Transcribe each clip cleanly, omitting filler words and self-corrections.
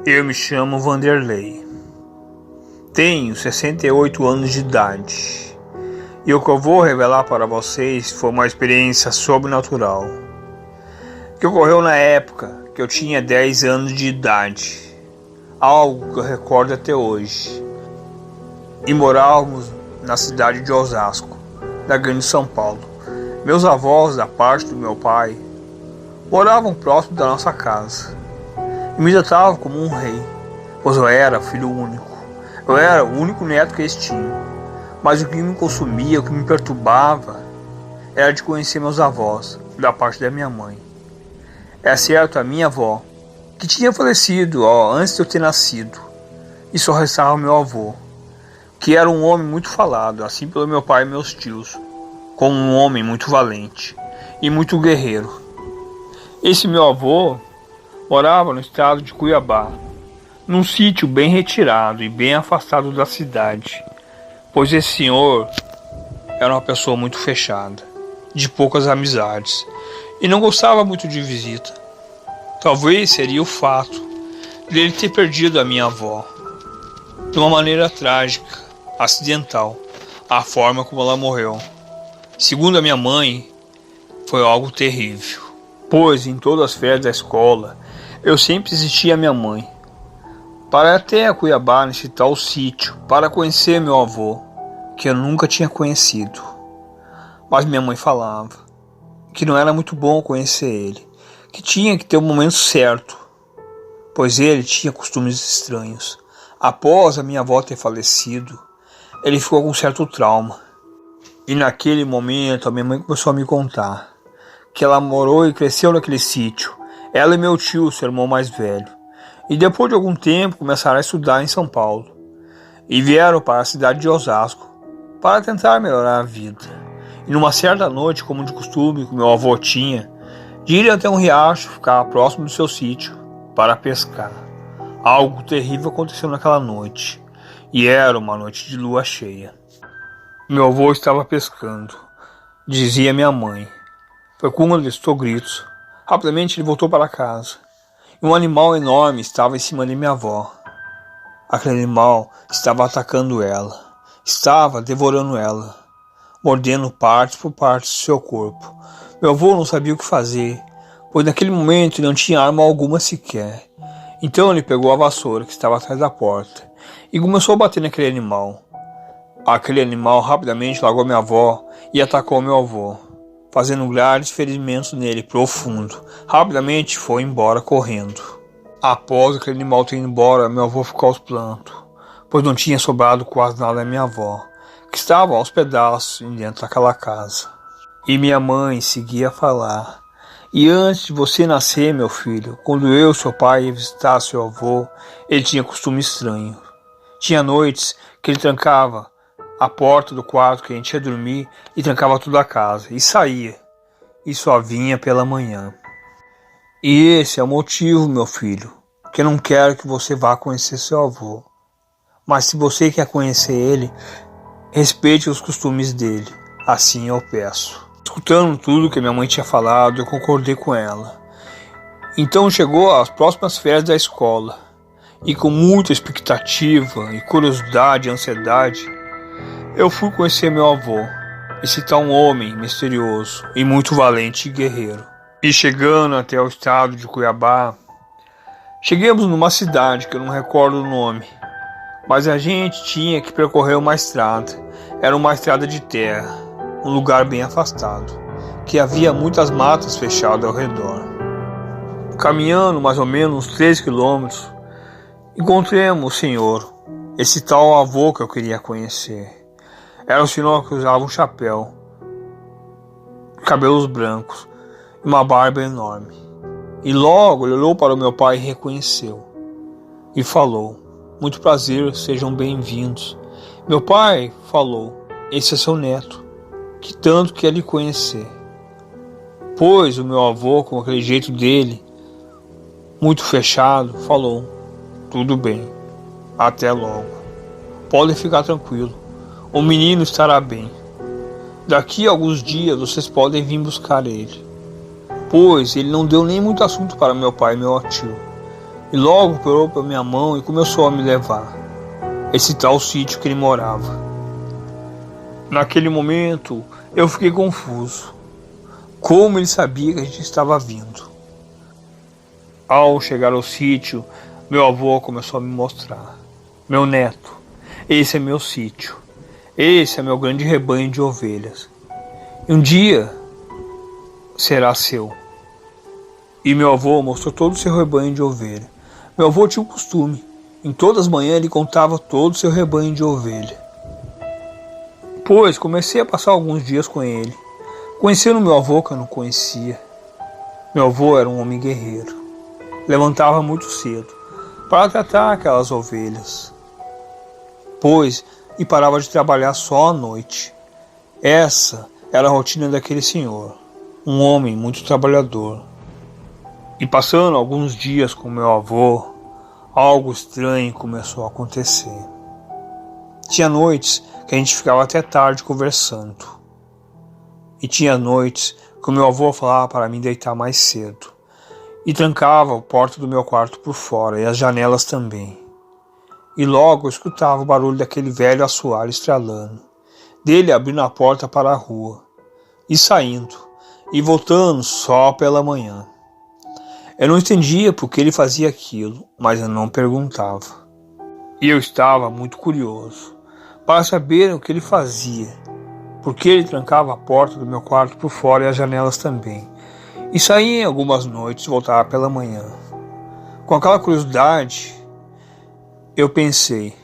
Eu me chamo Vanderlei. Tenho 68 anos de idade. E o que eu vou revelar para vocês foi uma experiência sobrenatural que ocorreu na época que eu tinha 10 anos de idade. Algo que eu recordo até hoje. E morávamos na cidade de Osasco, da Grande São Paulo. Meus avós, da parte do meu pai, moravam próximo da nossa casa. E me tratavam como um rei, pois eu era filho único. Eu era o único neto que eles tinham. Mas o que me consumia, o que me perturbava, era de conhecer meus avós, da parte da minha mãe. É certo, a minha avó, que tinha falecido antes de eu ter nascido, e só restava o meu avô, que era um homem muito falado, assim pelo meu pai e meus tios, como um homem muito valente e muito guerreiro. Esse meu avô morava no estado de Cuiabá, num sítio bem retirado e bem afastado da cidade, pois esse senhor era uma pessoa muito fechada, de poucas amizades, e não gostava muito de visita. Talvez seria o fato de ele ter perdido a minha avó, de uma maneira trágica, acidental, a forma como ela morreu. Segundo a minha mãe, foi algo terrível, pois em todas as férias da escola, eu sempre assistia a minha mãe para até a Cuiabá, nesse tal sítio, para conhecer meu avô, que eu nunca tinha conhecido. Mas minha mãe falava que não era muito bom conhecer ele, que tinha que ter o momento certo, pois ele tinha costumes estranhos. Após a minha avó ter falecido, ele ficou com certo trauma. E naquele momento a minha mãe começou a me contar que ela morou e cresceu naquele sítio, ela e meu tio, seu irmão mais velho. E depois de algum tempo começaram a estudar em São Paulo e vieram para a cidade de Osasco para tentar melhorar a vida. E numa certa noite, como de costume que meu avô tinha, de ir até um riacho, ficar próximo do seu sítio para pescar. Algo terrível aconteceu naquela noite, e era uma noite de lua cheia. Meu avô estava pescando, dizia minha mãe. Foi quando ele escutou gritos. Rapidamente ele voltou para casa. E um animal enorme estava em cima de minha avó. Aquele animal estava atacando ela. Estava devorando ela, mordendo parte por parte do seu corpo. Meu avô não sabia o que fazer, pois naquele momento ele não tinha arma alguma sequer. Então ele pegou a vassoura que estava atrás da porta e começou a bater naquele animal. Aquele animal rapidamente largou minha avó e atacou meu avô, fazendo graves ferimentos nele profundo. Rapidamente foi embora correndo. Após aquele animal ter ido embora, meu avô ficou aos prantos, pois não tinha sobrado quase nada da minha avó, que estava aos pedaços dentro daquela casa. E minha mãe seguia a falar: e antes de você nascer, meu filho, quando eu, seu pai, ia visitar seu avô, ele tinha costume estranho. Tinha noites que ele trancava a porta do quarto que a gente ia dormir e trancava toda a casa e saía, e só vinha pela manhã. E esse é o motivo, meu filho, que eu não quero que você vá conhecer seu avô. Mas se você quer conhecer ele, respeite os costumes dele, assim eu peço. Escutando tudo que minha mãe tinha falado, eu concordei com ela. Então chegou as próximas férias da escola, e com muita expectativa e curiosidade e ansiedade, eu fui conhecer meu avô, esse tal homem misterioso e muito valente e guerreiro. E chegando até o estado de Cuiabá, chegamos numa cidade que eu não recordo o nome, mas a gente tinha que percorrer uma estrada. Era uma estrada de terra, um lugar bem afastado, que havia muitas matas fechadas ao redor. Caminhando mais ou menos uns 3 quilômetros, encontramos o senhor, esse tal avô que eu queria conhecer. Era um senhor que usava um chapéu, cabelos brancos e uma barba enorme. E logo ele olhou para o meu pai e reconheceu. E falou: muito prazer, sejam bem-vindos. Meu pai falou: esse é seu neto, que tanto quer lhe conhecer. Pois o meu avô, com aquele jeito dele, muito fechado, falou: tudo bem, até logo. Podem ficar tranquilo, o menino estará bem. Daqui a alguns dias vocês podem vir buscar ele. Pois ele não deu nem muito assunto para meu pai e meu tio. e logo pegou pela minha mão e começou a me levar a esse tal sítio que ele morava. Naquele momento eu fiquei confuso. Como ele sabia que a gente estava vindo? Ao chegar ao sítio, meu avô começou a me mostrar. Meu neto, esse é meu sítio. Esse é meu grande rebanho de ovelhas. E um dia será seu. E meu avô mostrou todo o seu rebanho de ovelha. Meu avô tinha um costume. Em todas as manhãs ele contava todo o seu rebanho de ovelha. Pois comecei a passar alguns dias com ele. Conhecendo meu avô que eu não conhecia. Meu avô era um homem guerreiro. Levantava muito cedo para tratar aquelas ovelhas. E parava de trabalhar só à noite. Essa era a rotina daquele senhor, um homem muito trabalhador. E passando alguns dias com meu avô, algo estranho começou a acontecer. Tinha noites que a gente ficava até tarde conversando. E tinha noites que o meu avô falava para mim deitar mais cedo. E trancava a porta do meu quarto por fora e as janelas também. E logo eu escutava o barulho daquele velho assoalho estralando, dele abrindo a porta para a rua, e saindo, e voltando só pela manhã. Eu não entendia por que ele fazia aquilo, mas eu não perguntava. E eu estava muito curioso para saber o que ele fazia, porque ele trancava a porta do meu quarto por fora e as janelas também, e saía em algumas noites e voltava pela manhã. Com aquela curiosidade, eu pensei,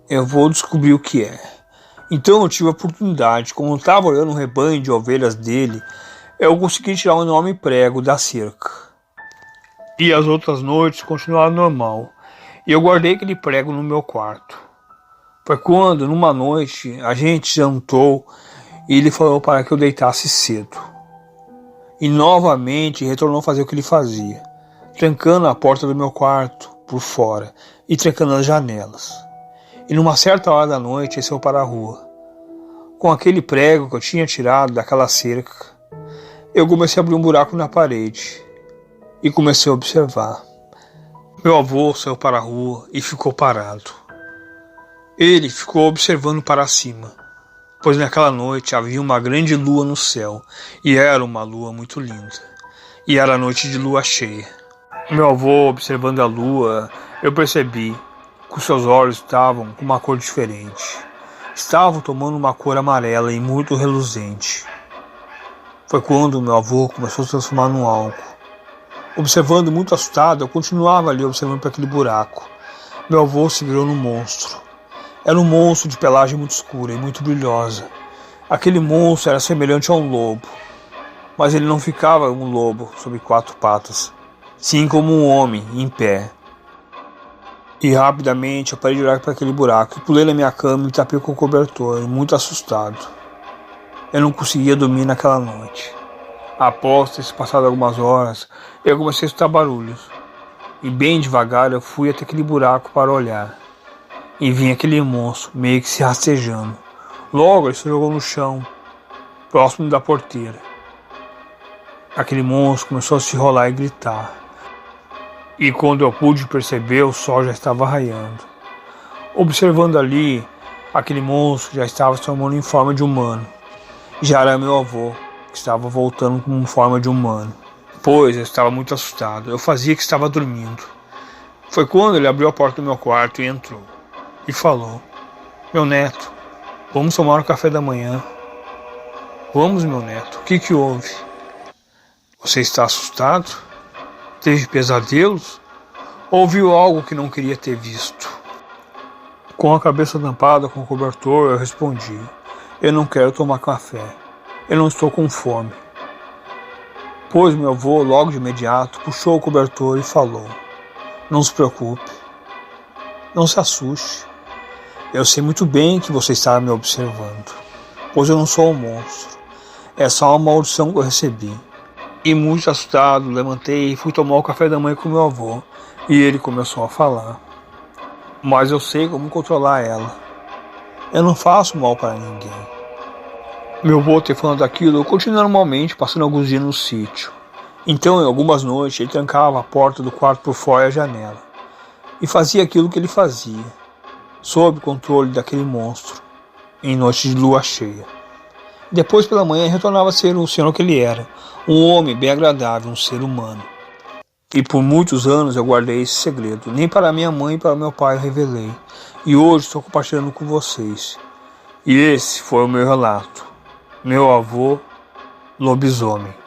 eu vou descobrir o que é. Então eu tive a oportunidade, como eu estava olhando o rebanho de ovelhas dele, eu consegui tirar um enorme prego da cerca. E as outras noites continuaram normal, e eu guardei aquele prego no meu quarto. Foi quando, numa noite, a gente jantou e ele falou para que eu deitasse cedo. E novamente retornou a fazer o que ele fazia, trancando a porta do meu quarto por fora e trancando as janelas. E numa certa hora da noite ele saiu para a rua. Com aquele prego que eu tinha tirado daquela cerca, eu comecei a abrir um buraco na parede e comecei a observar. Meu avô saiu para a rua e ficou parado. Ele ficou observando para cima, pois naquela noite havia uma grande lua no céu, e era uma lua muito linda, e era noite de lua cheia. Meu avô, observando a lua, eu percebi que os seus olhos estavam com uma cor diferente. Estavam tomando uma cor amarela e muito reluzente. Foi quando meu avô começou a se transformar num álcool. Observando muito assustado, eu continuava ali observando para aquele buraco. Meu avô se virou num monstro. Era um monstro de pelagem muito escura e muito brilhosa. Aquele monstro era semelhante a um lobo, mas ele não ficava um lobo sobre 4 patas, sim como um homem em pé. E rapidamente eu parei de olhar para aquele buraco e pulei na minha cama e me tapei com o cobertor, muito assustado. Eu não conseguia dormir naquela noite. Após ter se passado algumas horas, eu comecei a escutar barulhos. E bem devagar eu fui até aquele buraco para olhar. E vi aquele monstro meio que se rastejando. Logo ele se jogou no chão, próximo da porteira. Aquele monstro começou a se enrolar e gritar. E quando eu pude perceber, o sol já estava raiando. Observando ali, aquele monstro já estava se tomando em forma de humano. Já era meu avô, que estava voltando com forma de humano. Pois eu estava muito assustado, eu fazia que estava dormindo. Foi quando ele abriu a porta do meu quarto e entrou. E falou: meu neto, vamos tomar o café da manhã. Vamos, meu neto, o que houve? Você está assustado? Teve pesadelos? Ou viu algo que não queria ter visto? Com a cabeça tampada com o cobertor, eu respondi: eu não quero tomar café. Eu não estou com fome. Pois meu avô, logo de imediato, puxou o cobertor e falou: não se preocupe. Não se assuste. Eu sei muito bem que você estava me observando, pois eu não sou um monstro. É só uma maldição que eu recebi. E muito assustado, levantei e fui tomar o café da manhã com meu avô. E ele começou a falar: mas eu sei como controlar ela. Eu não faço mal para ninguém. Meu avô ter falando aquilo, eu continuei normalmente, passando alguns dias no sítio. Então, em algumas noites, ele trancava a porta do quarto por fora e a janela, e fazia aquilo que ele fazia, sob o controle daquele monstro, em noites de lua cheia. Depois, pela manhã, retornava a ser o senhor que ele era, um homem bem agradável, um ser humano. E por muitos anos eu guardei esse segredo. Nem para minha mãe e para meu pai eu revelei. E hoje estou compartilhando com vocês. E esse foi o meu relato. Meu avô, lobisomem.